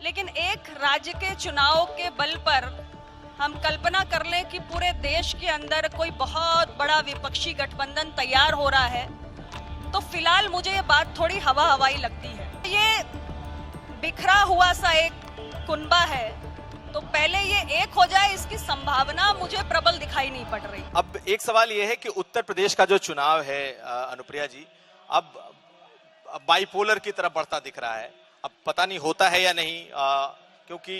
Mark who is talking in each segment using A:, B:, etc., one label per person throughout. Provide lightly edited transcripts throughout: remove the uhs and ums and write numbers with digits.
A: लेकिन एक राज्य के चुनाव के बल पर हम कल्पना कर लें कि पूरे देश के अंदर कोई बहुत बड़ा विपक्षी गठबंधन तैयार हो रहा है, तो फिलहाल मुझे ये बात थोड़ी हवा हवाई लगती है। ये बिखरा हुआ सा एक कुनबा है, तो पहले ये एक हो जाए, इसकी संभावना मुझे प्रबल दिखाई नहीं पड़ रही।
B: अब एक सवाल ये है कि उत्तर प्रदेश का जो चुनाव है अनुप्रिया जी, अब बाइपोलर की तरफ बढ़ता दिख रहा है। अब पता नहीं होता है या नहीं, क्योंकि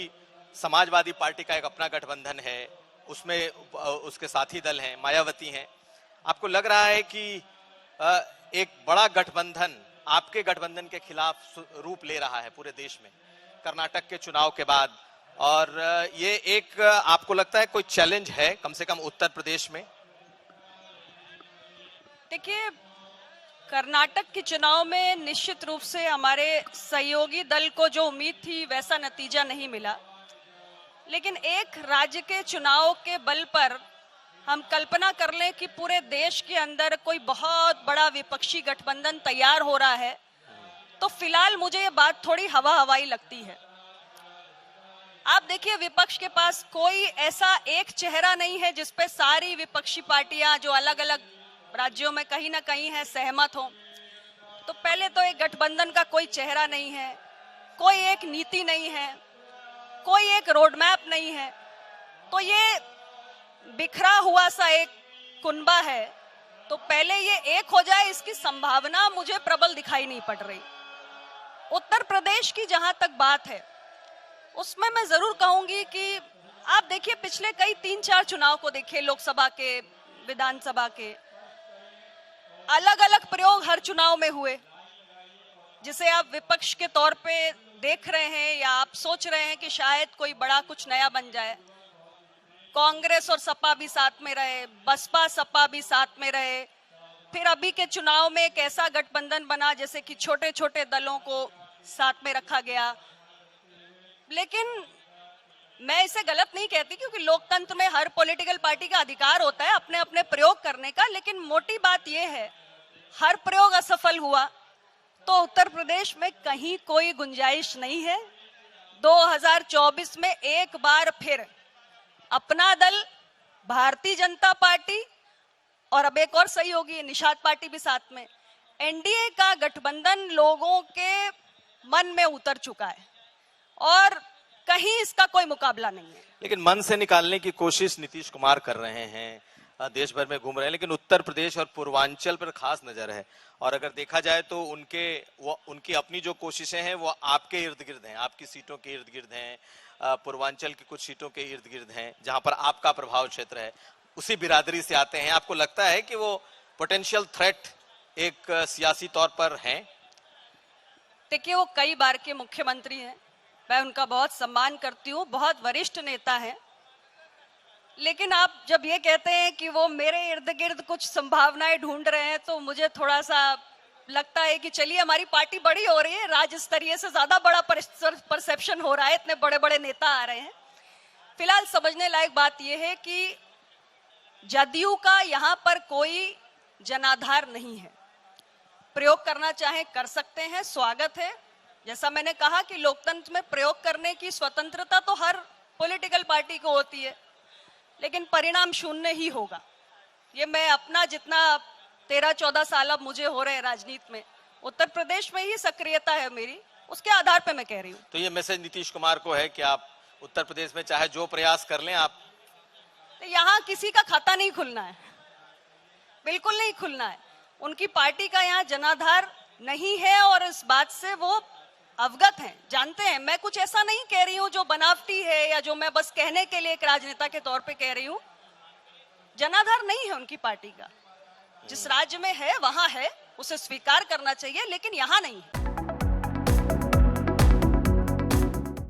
B: समाजवादी पार्टी का एक अपना गठबंधन है, उसमें उसके साथी दल हैं, मायावती हैं। आपको लग रहा है कि एक बड़ा गठबंधन आपके गठबंधन के खिलाफ रूप ले रहा है पूरे देश में कर्नाटक के चुनाव के बाद, और ये एक आपको लगता है कोई चैलेंज है कम से कम उत्तर प्रदेश में?
A: देखिए, कर्नाटक के चुनाव में निश्चित रूप से हमारे सहयोगी दल को जो उम्मीद थी वैसा नतीजा नहीं मिला, लेकिन एक राज्य के चुनाव के बल पर हम कल्पना कर लें कि पूरे देश के अंदर कोई बहुत बड़ा विपक्षी गठबंधन तैयार हो रहा है, तो फिलहाल मुझे ये बात थोड़ी हवा हवाई लगती है। आप देखिए, विपक्ष के पास कोई ऐसा एक चेहरा नहीं है जिसपे सारी विपक्षी पार्टियां जो अलग अलग राज्यों में कहीं ना कहीं है सहमत हो। तो पहले तो एक गठबंधन का कोई चेहरा नहीं है, कोई एक नीति नहीं है, कोई एक रोड मैप नहीं है, तो ये बिखरा हुआ सा एक कुनबा है। तो पहले ये एक हो जाए, इसकी संभावना मुझे प्रबल दिखाई नहीं पड़ रही। उत्तर प्रदेश की जहां तक बात है, उसमें मैं जरूर कहूंगी कि आप देखिए, पिछले कई 3-4 चुनाव को देखिए, लोकसभा के, विधानसभा के, अलग अलग प्रयोग हर चुनाव में हुए, जिसे आप विपक्ष के तौर पे देख रहे हैं या आप सोच रहे हैं कि शायद कोई बड़ा कुछ नया बन जाए। कांग्रेस और सपा भी साथ में रहे, बसपा सपा भी साथ में रहे, फिर अभी के चुनाव में एक ऐसा गठबंधन बना जैसे कि छोटे छोटे दलों को साथ में रखा गया। लेकिन मैं इसे गलत नहीं कहती, क्योंकि लोकतंत्र में हर पॉलिटिकल पार्टी का अधिकार होता है अपने अपने प्रयोग करने का, लेकिन मोटी बात यह है, हर प्रयोग असफल हुआ तो उत्तर प्रदेश में कहीं कोई गुंजाइश नहीं है। 2024 में एक बार फिर अपना दल, भारतीय जनता पार्टी और अब एक और सहयोगी है निषाद पार्टी भी साथ में, एनडीए का गठबंधन लोगों के मन में उतर चुका है और कहीं इसका कोई मुकाबला नहीं है।
B: लेकिन मन से निकालने की कोशिश नीतीश कुमार कर रहे हैं, देश भर में घूम रहे हैं, लेकिन उत्तर प्रदेश और पूर्वांचल पर खास नजर है। और अगर देखा जाए तो उनकी अपनी जो कोशिशें हैं वो आपके इर्द गिर्द हैं, आपकी सीटों के इर्द गिर्द हैं, पूर्वांचल की कुछ सीटों के इर्द गिर्द हैं जहां पर आपका प्रभाव क्षेत्र है, उसी बिरादरी से आते हैं। आपको लगता है कि वो पोटेंशियल थ्रेट एक सियासी तौर पर हैं?
A: देखिए, वो कई बार के मुख्यमंत्री हैं, मैं उनका बहुत सम्मान करती हूँ, बहुत वरिष्ठ नेता हैं, लेकिन आप जब ये कहते हैं कि वो मेरे इर्द गिर्द कुछ संभावनाएं ढूंढ रहे हैं, तो मुझे थोड़ा सा लगता है कि चलिए, हमारी पार्टी बड़ी हो रही है, राज्य स्तरीय से ज्यादा बड़ा परसेप्शन हो रहा है, इतने बड़े बड़े नेता आ रहे हैं। फिलहाल समझने लायक बात यह है कि जदयू का यहाँ पर कोई जनाधार नहीं है। प्रयोग करना चाहे कर सकते हैं, स्वागत है। जैसा मैंने कहा कि लोकतंत्र में प्रयोग करने की स्वतंत्रता तो हर पॉलिटिकल पार्टी को होती है, लेकिन परिणाम शून्य ही होगा। ये मैं अपना जितना 13-14 साल अब मुझे हो रहे हैं राजनीति में, उत्तर प्रदेश में ही सक्रियता है मेरी, उसके आधार पे मैं कह रही हूँ।
B: तो ये मैसेज नीतीश कुमार को है कि आप उत्तर प्रदेश में चाहे जो प्रयास कर लें, आप
A: तो यहाँ किसी का खाता नहीं खुलना है, बिल्कुल नहीं खुलना है। उनकी पार्टी का यहाँ जनाधार नहीं है और इस बात से वो अवगत हैं, जानते हैं। मैं कुछ ऐसा नहीं कह रही हूँ जो बनावटी है या जो मैं बस कहने के लिए एक राजनेता के तौर पे कह रही हूँ। जनाधार नहीं है उनकी पार्टी का, जिस राज्य में है वहां है, उसे स्वीकार करना चाहिए, लेकिन यहाँ नहीं है।